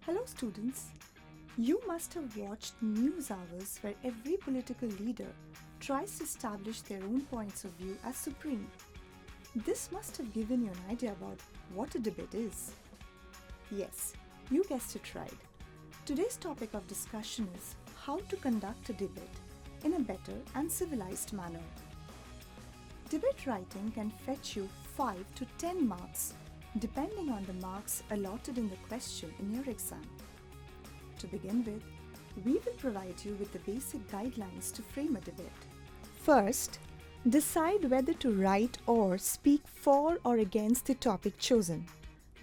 Hello students, you must have watched news hours where every political leader tries to establish their own points of view as supreme. This must have given you an idea about what a debate is. Yes, you guessed it right. Today's topic of discussion is how to conduct a debate in a better and civilized manner. Debate writing can fetch you 5 to 10 marks depending on the marks allotted in the question in your exam. To begin with, we will provide you with the basic guidelines to frame a debate. First, decide whether to write or speak for or against the topic chosen.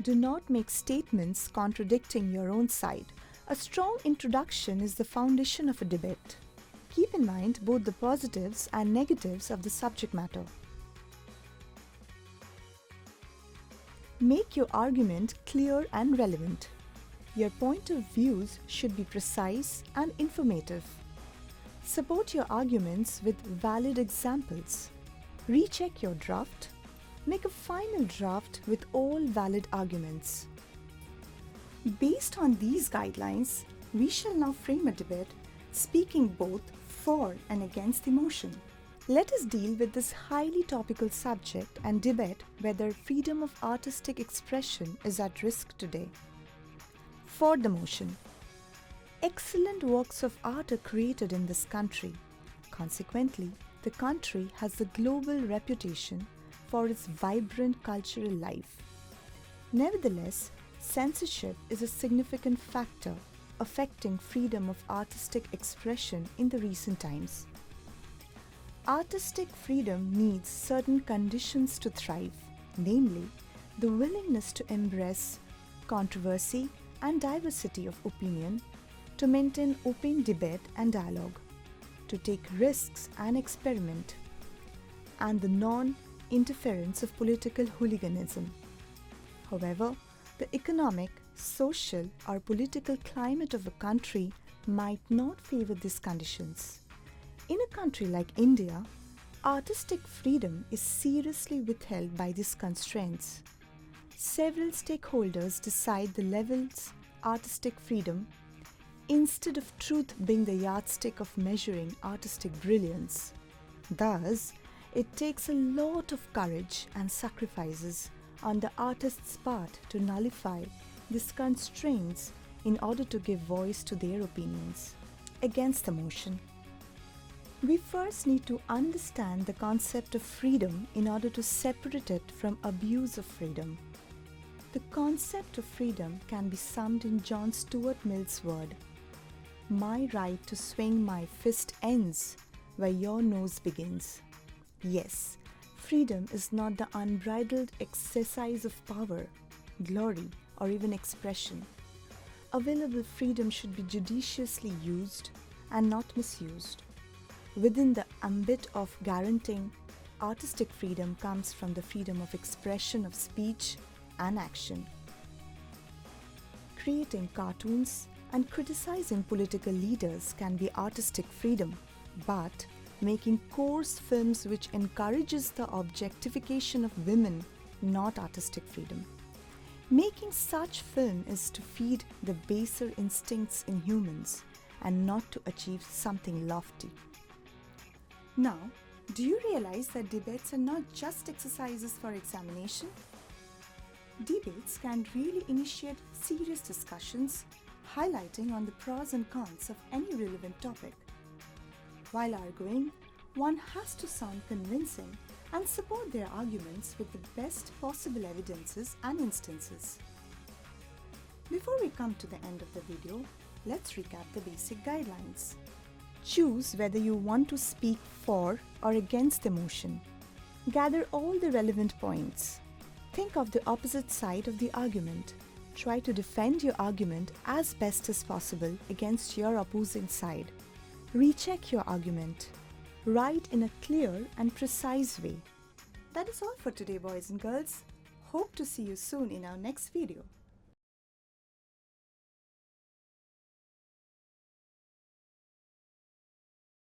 Do not make statements contradicting your own side. A strong introduction is the foundation of a debate. Keep in mind both the positives and negatives of the subject matter. Make your argument clear and relevant. Your point of views should be precise and informative. Support your arguments with valid examples. Recheck your draft. Make a final draft with all valid arguments. Based on these guidelines, we shall now frame a debate, speaking both for and against the motion. Let us deal with this highly topical subject and debate whether freedom of artistic expression is at risk today. For the motion. Excellent works of art are created in this country. Consequently, the country has a global reputation for its vibrant cultural life. Nevertheless, censorship is a significant factor affecting freedom of artistic expression in the recent times. Artistic freedom needs certain conditions to thrive, namely, the willingness to embrace controversy and diversity of opinion, to maintain open debate and dialogue, to take risks and experiment, and the non-interference of political hooliganism. However, the economic, social, or political climate of a country might not favor these conditions. In a country like India, artistic freedom is seriously withheld by these constraints. Several stakeholders decide the levels artistic freedom instead of truth being the yardstick of measuring artistic brilliance. Thus, it takes a lot of courage and sacrifices on the artist's part to nullify these constraints in order to give voice to their opinions. Against the motion. We first need to understand the concept of freedom in order to separate it from abuse of freedom. The concept of freedom can be summed in John Stuart Mill's word, "My right to swing my fist ends where your nose begins." Yes, freedom is not the unbridled exercise of power, glory, or even expression. Available freedom should be judiciously used and not misused. Within the ambit of guaranteeing artistic freedom comes from the freedom of expression of speech and action. Creating cartoons and criticizing political leaders can be artistic freedom, but making coarse films which encourages the objectification of women, not artistic freedom. Making such film is to feed the baser instincts in humans and not to achieve something lofty. Now, do you realize that debates are not just exercises for examination? Debates can really initiate serious discussions, highlighting on the pros and cons of any relevant topic. While arguing, one has to sound convincing and support their arguments with the best possible evidences and instances. Before we come to the end of the video, let's recap the basic guidelines. Choose whether you want to speak for or against the motion. Gather all the relevant points. Think of the opposite side of the argument. Try to defend your argument as best as possible against your opposing side. Recheck your argument. Write in a clear and precise way. That is all for today, boys and girls. Hope to see you soon in our next video.